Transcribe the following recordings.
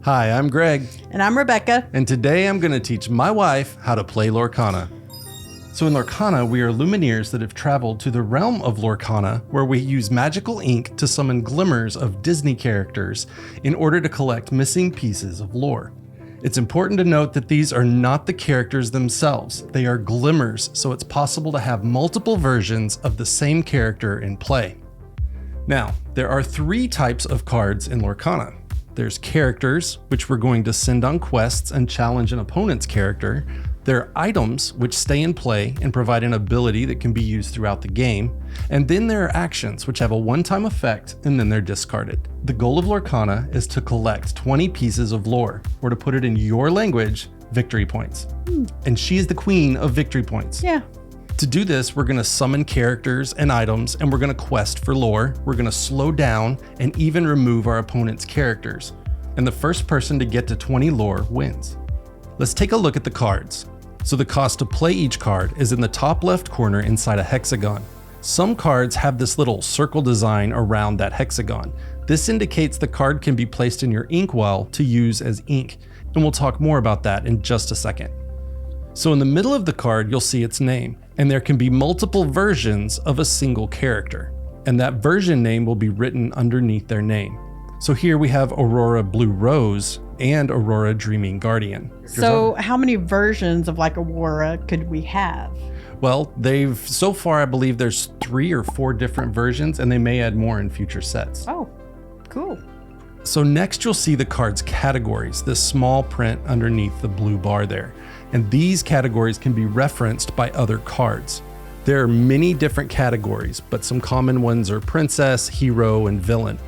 Hi, I'm Greg. And I'm Rebecca. And today I'm going to teach my wife how to play Lorcana. So in Lorcana, we are Lumineers that have traveled to the realm of Lorcana, where we use magical ink to summon glimmers of Disney characters in order to collect missing pieces of lore. It's important to note that these are not the characters themselves. They are glimmers, so it's possible to have multiple versions of the same character in play. Now, there are 3 types of cards in Lorcana. There's characters, which we're going to send on quests and challenge an opponent's character. There are items, which stay in play and provide an ability that can be used throughout the game. And then there are actions, which have a one-time effect, and then they're discarded. The goal of Lorcana is to collect 20 pieces of lore, or to put it in your language, victory points. And she is the queen of victory points. Yeah. To do this, we're going to summon characters and items, and we're going to quest for lore. We're going to slow down and even remove our opponent's characters. And the first person to get to 20 lore wins. Let's take a look at the cards. So the cost to play each card is in the top left corner inside a hexagon. Some cards have this little circle design around that hexagon. This indicates the card can be placed in your inkwell to use as ink, and we'll talk more about that in just a second. So in the middle of the card, you'll see its name, and there can be multiple versions of a single character, and that version name will be written underneath their name. So here we have Aurora Blue Rose and Aurora Dreaming Guardian. So how many versions of like Aurora could we have? Well, so far I believe there's 3 or 4 different versions, and they may add more in future sets. Oh, cool. So next you'll see the card's categories, this small print underneath the blue bar there. And these categories can be referenced by other cards. There are many different categories, but some common ones are princess, hero, and villain.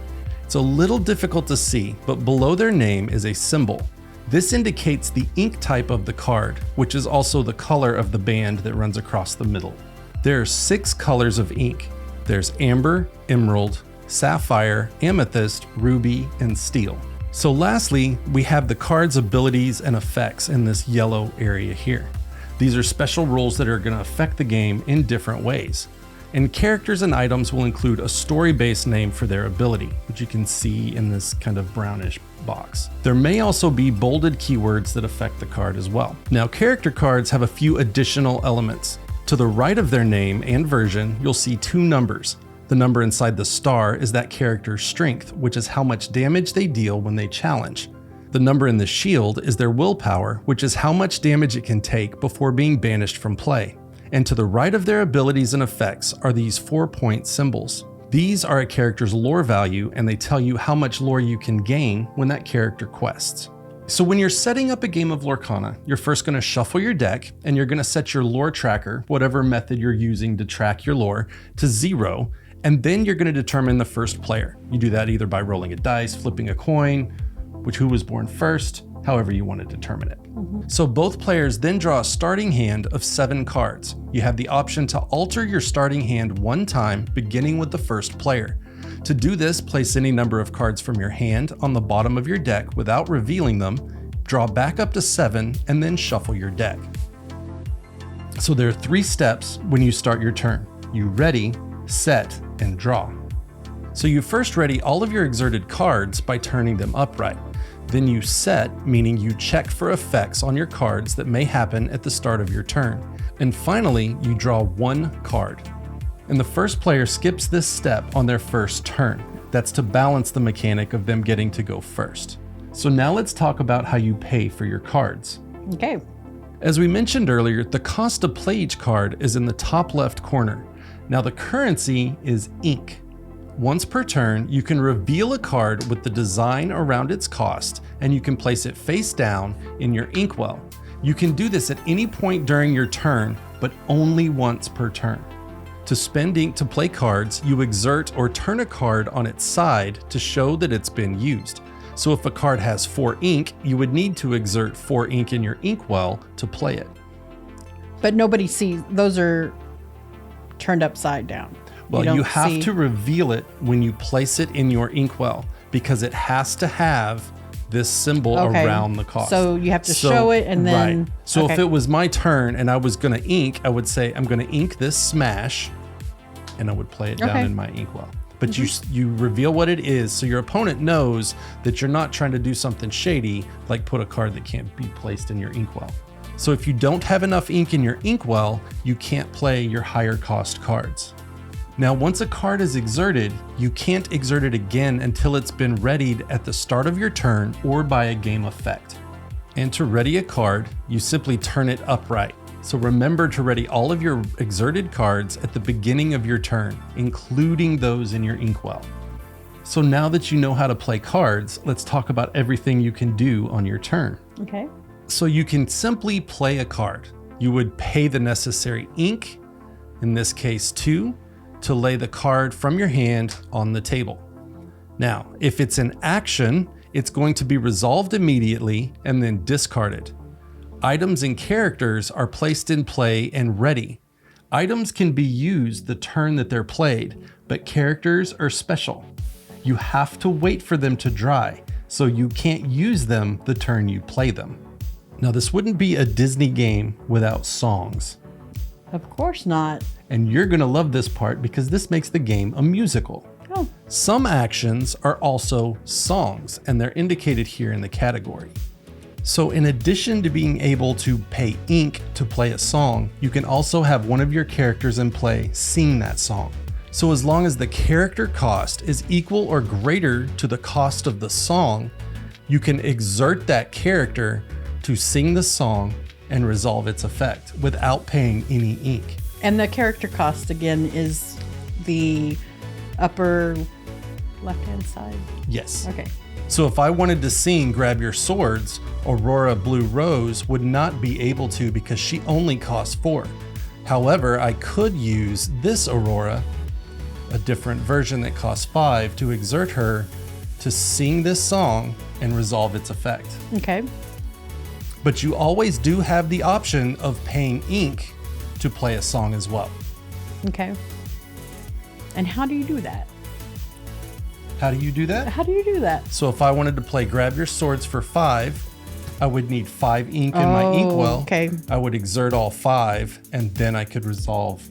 It's a little difficult to see, but below their name is a symbol. This indicates the ink type of the card, which is also the color of the band that runs across the middle. There are 6 colors of ink. There's amber, emerald, sapphire, amethyst, ruby, and steel. So lastly, we have the card's abilities and effects in this yellow area here. These are special rules that are going to affect the game in different ways. And characters and items will include a story-based name for their ability, which you can see in this kind of brownish box. There may also be bolded keywords that affect the card as well. Now, character cards have a few additional elements. To the right of their name and version, you'll see 2 numbers. The number inside the star is that character's strength, which is how much damage they deal when they challenge. The number in the shield is their willpower, which is how much damage it can take before being banished from play. And to the right of their abilities and effects are these 4-point symbols. These are a character's lore value, and they tell you how much lore you can gain when that character quests. So when you're setting up a game of Lorcana, you're first going to shuffle your deck, and you're going to set your lore tracker, whatever method you're using to track your lore, to 0, and then you're going to determine the first player. You do that either by rolling a dice, flipping a coin, who was born first, however you want to determine it. So both players then draw a starting hand of 7 cards. You have the option to alter your starting hand 1 time, beginning with the first player. To do this, place any number of cards from your hand on the bottom of your deck without revealing them, draw back up to 7, and then shuffle your deck. So there are 3 steps when you start your turn. You ready, set, and draw. So you first ready all of your exerted cards by turning them upright. Then you set, meaning you check for effects on your cards that may happen at the start of your turn. And finally, you draw 1 card. And the first player skips this step on their first turn. That's to balance the mechanic of them getting to go first. So now let's talk about how you pay for your cards. Okay. As we mentioned earlier, the cost to play each card is in the top left corner. Now the currency is ink. Once per turn, you can reveal a card with the design around its cost, and you can place it face down in your inkwell. You can do this at any point during your turn, but only once per turn. To spend ink to play cards, you exert or turn a card on its side to show that it's been used. So if a card has 4 ink, you would need to exert 4 ink in your inkwell to play it. But nobody sees, those are turned upside down. Well, you have to reveal it when you place it in your inkwell, because it has to have this symbol around the cost. So you have to show it and then... Right. So if it was my turn and I was going to ink, I would say, I'm going to ink this smash, and I would play it down in my inkwell. but you reveal what it is so your opponent knows that you're not trying to do something shady like put a card that can't be placed in your inkwell. So if you don't have enough ink in your inkwell, you can't play your higher cost cards. Now, once a card is exerted, you can't exert it again until it's been readied at the start of your turn or by a game effect. And to ready a card, you simply turn it upright. So remember to ready all of your exerted cards at the beginning of your turn, including those in your inkwell. So now that you know how to play cards, let's talk about everything you can do on your turn. Okay. So you can simply play a card. You would pay the necessary ink, in this case 2, to lay the card from your hand on the table. Now, if it's an action, it's going to be resolved immediately and then discarded. Items and characters are placed in play and ready. Items can be used the turn that they're played, but characters are special. You have to wait for them to dry, so you can't use them the turn you play them. Now, this wouldn't be a Disney game without songs. Of course not. And you're going to love this part because this makes the game a musical. Oh. Some actions are also songs, and they're indicated here in the category. So in addition to being able to pay ink to play a song, you can also have one of your characters in play sing that song. So as long as the character cost is equal or greater to the cost of the song, you can exert that character to sing the song and resolve its effect without paying any ink. And the character cost again is the upper left-hand side? Yes. Okay. So if I wanted to sing Grab Your Swords, Aurora Blue Rose would not be able to because she only costs 4. However, I could use this Aurora, a different version that costs 5, to exert her to sing this song and resolve its effect. Okay. But you always do have the option of paying ink to play a song as well. Okay. And how do you do that? How do you do that? How do you do that? So if I wanted to play Grab Your Swords for 5, I would need 5 ink in my inkwell. Okay. I would exert all 5, and then I could resolve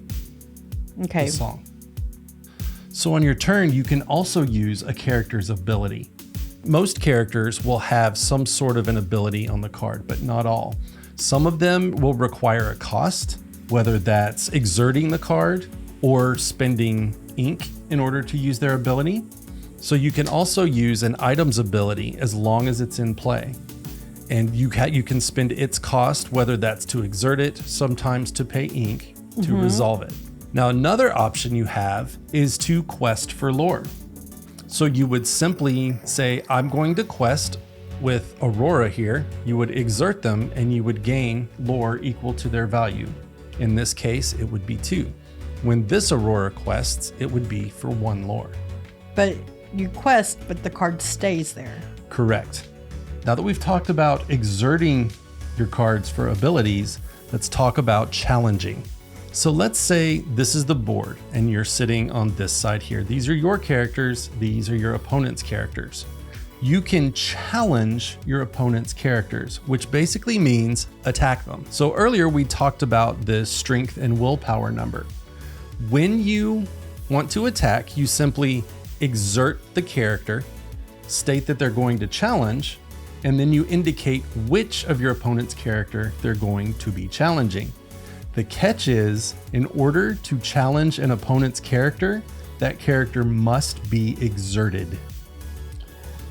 Okay. the song. So on your turn, you can also use a character's ability. Most characters will have some sort of an ability on the card, but not all. Some of them will require a cost, whether that's exerting the card or spending ink in order to use their ability. So you can also use an item's ability as long as it's in play. And you can spend its cost, whether that's to exert it, sometimes to pay ink, to resolve it. Now, another option you have is to quest for lore. So you would simply say, I'm going to quest with Aurora here. You would exert them and you would gain lore equal to their value. In this case, it would be 2. When this Aurora quests, it would be for 1 lore. But you quest, but the card stays there. Correct. Now that we've talked about exerting your cards for abilities, let's talk about challenging. So let's say this is the board and you're sitting on this side here. These are your characters. These are your opponent's characters. You can challenge your opponent's characters, which basically means attack them. So earlier we talked about the strength and willpower number. When you want to attack, you simply exert the character, state that they're going to challenge, and then you indicate which of your opponent's character they're going to be challenging. The catch is, in order to challenge an opponent's character, that character must be exerted.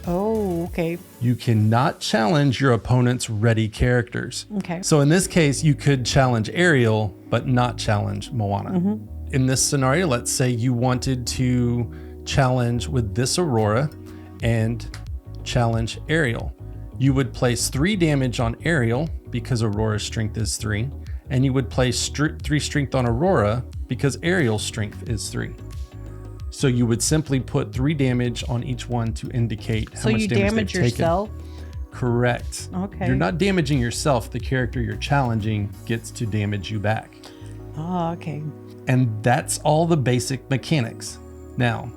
Oh, okay. You cannot challenge your opponent's ready characters. Okay. So in this case, you could challenge Ariel, but not challenge Moana. In this scenario, let's say you wanted to challenge with this Aurora and challenge Ariel. You would place 3 damage on Ariel because Aurora's strength is 3. And you would place 3 strength on Aurora because Ariel's strength is 3. So you would simply put 3 damage on each one to indicate how much damage they've taken. So you damage yourself? Correct. Okay. You're not damaging yourself. The character you're challenging gets to damage you back. Oh, okay. And that's all the basic mechanics. Now,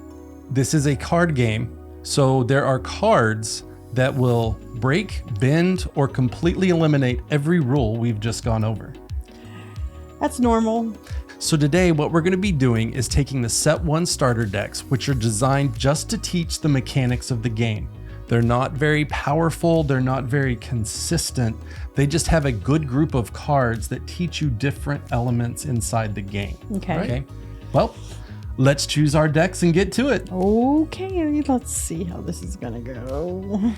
this is a card game, so there are cards that will break, bend, or completely eliminate every rule we've just gone over. That's normal. So today what we're going to be doing is taking the Set 1 starter decks, which are designed just to teach the mechanics of the game. They're not very powerful, they're not very consistent. They just have a good group of cards that teach you different elements inside the game. Okay. Well, let's choose our decks and get to it. Okay, let's see how this is gonna go.